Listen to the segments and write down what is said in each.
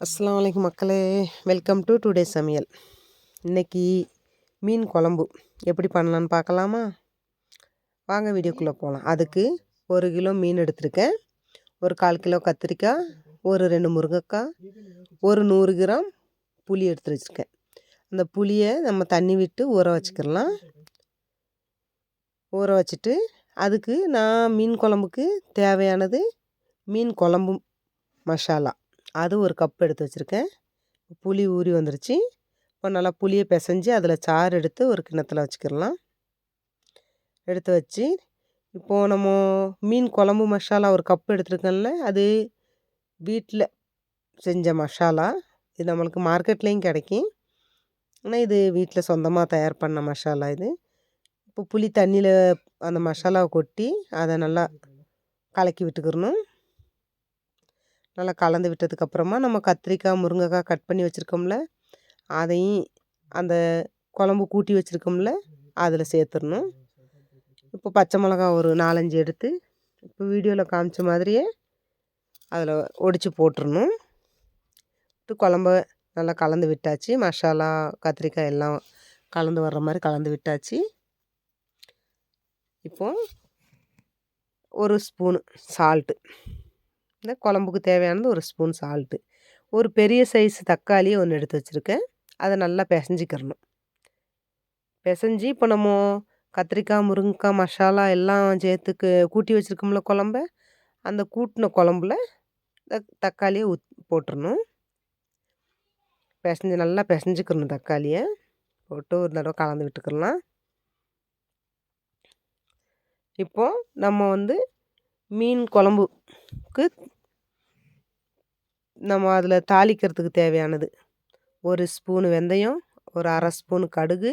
அஸ்ஸலாமு அலைக்கும் மக்களே, வெல்கம் டு டுடே சமையல். இன்றைக்கி மீன் குழம்பு எப்படி பண்ணலான்னு பார்க்கலாமா? வாங்க வீடியோக்குள்ளே போகலாம். அதுக்கு 1 கிலோ மீன் எடுத்திருக்கேன், ஒரு 1/4 கிலோ கத்திரிக்காய், ஒரு 2 முருங்கைக்காய், ஒரு 100 கிராம் புளி எடுத்து வச்சுருக்கேன். அந்த புளியை நம்ம தண்ணி விட்டு ஊற வச்சுக்கிடலாம். ஊற வச்சுட்டு அதுக்கு நான் மீன் குழம்புக்கு தேவையானது மீன் குழம்பு மசாலா, அது ஒரு கப் எடுத்து வச்சுருக்கேன். புளி ஊறி வந்துருச்சு. இப்போ நல்லா புளியை பிசைஞ்சு அதில் சாறு எடுத்து ஒரு கிண்ணத்தில் வச்சுக்கிடலாம். எடுத்து வச்சு இப்போது நம்ம மீன் குழம்பு மசாலா ஒரு கப் எடுத்துருக்கோம்ல, அது வீட்டில் செஞ்ச மசாலா. இது நம்மளுக்கு மார்க்கெட்லேயும் கிடைக்கும், ஆனால் இது வீட்டில் சொந்தமாக தயார் பண்ண மசாலா இது. இப்போ புளி தண்ணியில் அந்த மசாலாவை கொட்டி அதை நல்லா கலக்கி விட்டுக்கிறணும். நல்லா கலந்து விட்டதுக்கப்புறமா நம்ம கத்திரிக்காய், முருங்கைக்காய் கட் பண்ணி வச்சுருக்கோம்ல, அதையும் அந்த குழம்பு கூட்டி வச்சுருக்கோம்ல அதில் சேர்த்துடணும். இப்போ பச்சை மிளகா ஒரு 4-5 எடுத்து இப்போ வீடியோவில் காமிச்ச மாதிரியே அதில் ஒடிச்சு போட்டுடணும். குழம்ப நல்லா கலந்து விட்டாச்சு. மசாலா, கத்திரிக்காய் எல்லாம் கலந்து வர்ற மாதிரி கலந்து விட்டாச்சு. இப்போது ஒரு ஸ்பூனு சால்ட்டு, இந்த குழம்புக்கு தேவையானது ஒரு ஸ்பூன் சால்ட்டு, ஒரு பெரிய சைஸ் தக்காளி ஒன்று எடுத்து வச்சுருக்கேன், அதை நல்லா பிசைஞ்சிக்கிறணும். பிசைஞ்சி இப்போ நம்ம கத்திரிக்காய், முருங்கைக்காய் மசாலா எல்லாம் சேர்த்துக்கு கூட்டி வச்சுருக்கோம்ல குழம்ப, அந்த கூட்டின குழம்புல தக்காளியை போட்டுடணும். நல்லா பிசைஞ்சிக்கிறணும். தக்காளியை போட்டு ஒரு தடவை கலந்து விட்டுக்கலாம். இப்போது நம்ம மீன் குழம்புக்கு நம்ம அதில் தாளிக்கிறதுக்கு தேவையானது ஒரு ஸ்பூனு வெந்தயம், ஒரு 1/2 ஸ்பூனு கடுகு,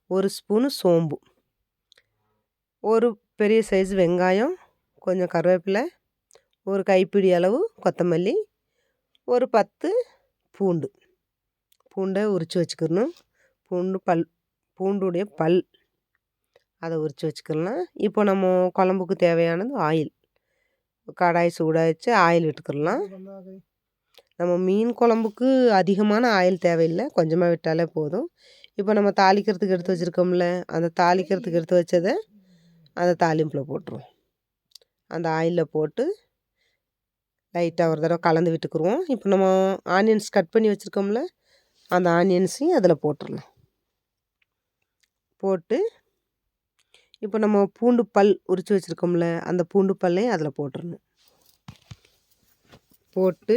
ஒரு ஸ்பூனு சோம்பு, ஒரு பெரிய சைஸ் வெங்காயம், கொஞ்சம் கருவேப்பிலை, ஒரு கைப்பிடி அளவு கொத்தமல்லி, ஒரு 10 பூண்டை உரித்து வச்சுக்கணும். பூண்டுடைய பல் அதை உரித்து வச்சுக்கலாம். இப்போ நம்ம குழம்புக்கு தேவையானது ஆயில், கடாய் சூடாகிடுச்சு, ஆயில் விட்டுக்கிடலாம். நம்ம மீன் குழம்புக்கு அதிகமான ஆயில் தேவையில்லை, கொஞ்சமாக விட்டாலே போதும். இப்போ நம்ம தாளிக்கிறதுக்கு எடுத்து வச்சுருக்கோம்ல, அந்த தாளிக்கிறதுக்கு எடுத்து வச்சதை அந்த தாளிம்பில் போட்டுருவோம். அந்த ஆயிலில் போட்டு லைட்டாக ஒரு தடவை கலந்து விட்டுக்குருவோம். இப்போ நம்ம ஆனியன்ஸ் கட் பண்ணி வச்சுருக்கோம்ல, அந்த ஆனியன்ஸையும் அதில் போட்டுடலாம். போட்டு இப்போ நம்ம பூண்டு பல் உரித்து வச்சுருக்கோம்ல, அந்த பூண்டு பல்லையும் அதில் போட்டுடணும். போட்டு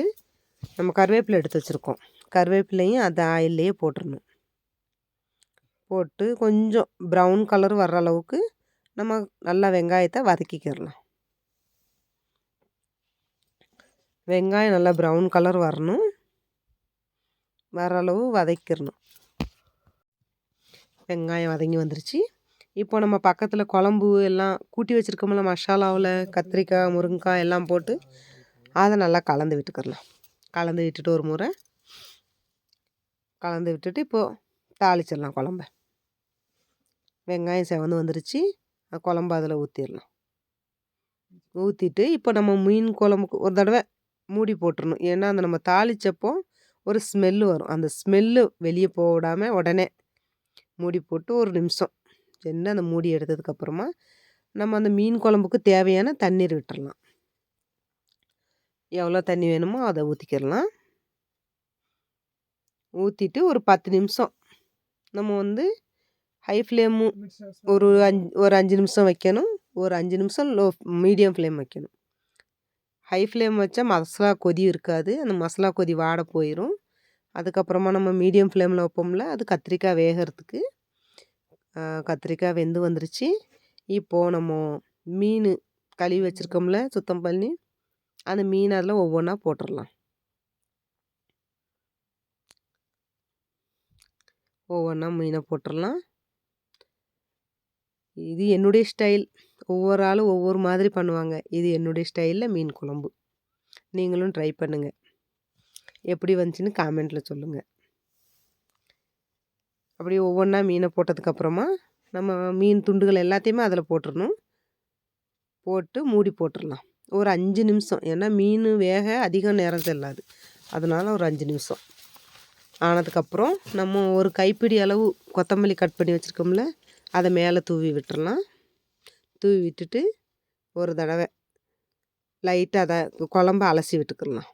நம்ம கருவேப்பிலை எடுத்து வச்சுருக்கோம், கருவேப்பிலையும் அந்த ஆயில்லையே போட்டுடணும். போட்டு கொஞ்சம் ப்ரௌன் கலர் வர்ற அளவுக்கு நம்ம நல்லா வெங்காயத்தை வதக்கிக்கிடலாம். வெங்காயம் நல்லா ப்ரௌன் கலர் வரணும், வர அளவு வதக்கிடணும். வெங்காயம் வதங்கி வந்துருச்சு. இப்போ நம்ம பக்கத்தில் குழம்பு எல்லாம் கூட்டி வச்சுருக்கோம்ல மசாலாவில், கத்திரிக்காய், முருங்கைக்காய் எல்லாம் போட்டு அதை நல்லா கலந்து விட்டுக்கிடலாம். கலந்து விட்டுட்டு ஒரு முறை கலந்து விட்டுட்டு இப்போது தாளிச்சிடலாம் குழம்ப. வெங்காயம் செவந்து வந்துருச்சு, குழம்பு அதில் ஊற்றிடலாம். ஊற்றிட்டு இப்போ நம்ம மீன் குழம்புக்கு ஒரு தடவை மூடி போட்டுடணும். ஏன்னா அந்த நம்ம தாளித்தப்போ ஒரு ஸ்மெல்லு வரும், அந்த ஸ்மெல்லு வெளியே போக விடாமல் உடனே மூடி போட்டு ஒரு நிமிஷம் சென்று அந்த மூடி எடுத்ததுக்கப்புறமா நம்ம அந்த மீன் குழம்புக்கு தேவையான தண்ணீர் விட்டுடலாம். எவ்வளோ தண்ணி வேணுமோ அதை ஊற்றிக்கிடலாம். ஊற்றிட்டு ஒரு 10 நிமிஷம் நம்ம ஹை ஃப்ளேமு ஒரு 5 நிமிஷம் வைக்கணும், ஒரு 5 நிமிஷம் மீடியம் ஃப்ளேம் வைக்கணும். ஹை ஃப்ளேம் வச்சா மசாலா கொதி இருக்காது, அந்த மசாலா கொதி வாட போயிடும். அதுக்கப்புறமா நம்ம மீடியம் ஃப்ளேமில் வைப்போம்ல, அது கத்திரிக்காய் வேகிறதுக்கு. கத்திரிக்காய் வெந்து வந்துருச்சு. இப்போது நம்ம மீன் கழுவி வச்சுருக்கோம்ல சுத்தம் பண்ணி, அந்த மீன் அதில் ஒவ்வொன்றா போட்டுடலாம். ஒவ்வொன்றா மீனை போட்டுடலாம். இது என்னுடைய ஸ்டைல், ஒவ்வொரு ஆளும் ஒவ்வொரு மாதிரி பண்ணுவாங்க. இது என்னுடைய ஸ்டைலில் மீன் குழம்பு. நீங்களும் ட்ரை பண்ணுங்கள், எப்படி வந்துச்சுன்னு காமெண்ட்டில் சொல்லுங்கள். அப்படி ஒவ்வொன்றா மீனை போட்டதுக்கப்புறமா நம்ம மீன் துண்டுகள் எல்லாத்தையுமே அதில் போட்டுடணும். போட்டு மூடி போட்டுடலாம் ஒரு 5 நிமிஷம். ஏன்னா மீன் வேக அதிகம் நேரம் செல்லாது, அதனால் ஒரு 5 நிமிஷம் ஆனதுக்கப்புறம் நம்ம ஒரு கைப்பிடி அளவு கொத்தமல்லி கட் பண்ணி வச்சுருக்கோம்ல, அதை மேலே தூவி விட்டுறலாம். தூவி விட்டுட்டு ஒரு தடவை லைட்டாக அதை குழம்ப அலசி விட்டுக்கிடலாம்.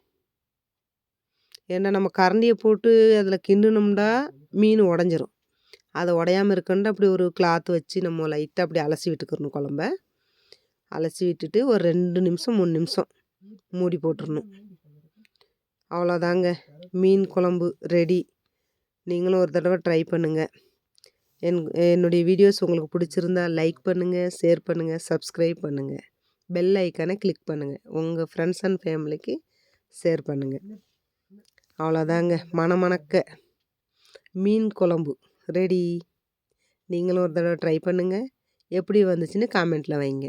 ஏன்னா நம்ம கரண்டியை போட்டு அதில் கிண்டுனோம்னா மீன் உடஞ்சிரும். அதை உடையாமல் இருக்கணும்னா அப்படி ஒரு கிளாத் வச்சு நம்ம லைட்டாக அப்படி அலசி விட்டுக்கிறணும் குழம்ப. அலசி விட்டுட்டு ஒரு 2 நிமிஷம் 3 நிமிஷம் மூடி போட்டுறணும். அவ்வளோதாங்க, மீன் குழம்பு ரெடி. நீங்களும் ஒரு தடவை ட்ரை பண்ணுங்கள். என்னுடைய வீடியோஸ் உங்களுக்கு பிடிச்சிருந்தா லைக் பண்ணுங்கள், ஷேர் பண்ணுங்கள், சப்ஸ்கிரைப் பண்ணுங்கள். பெல் ஐக்கானை கிளிக் பண்ணுங்கள். உங்கள் ஃப்ரெண்ட்ஸ் அண்ட் ஃபேமிலிக்கு ஷேர் பண்ணுங்கள். அவ்வளோதாங்க, மணமணக்க மீன் குழம்பு ரெடி. நீங்களும் ஒரு தடவை ட்ரை பண்ணுங்கள். எப்படி வந்துச்சுன்னு காமெண்ட்டில் வைங்க.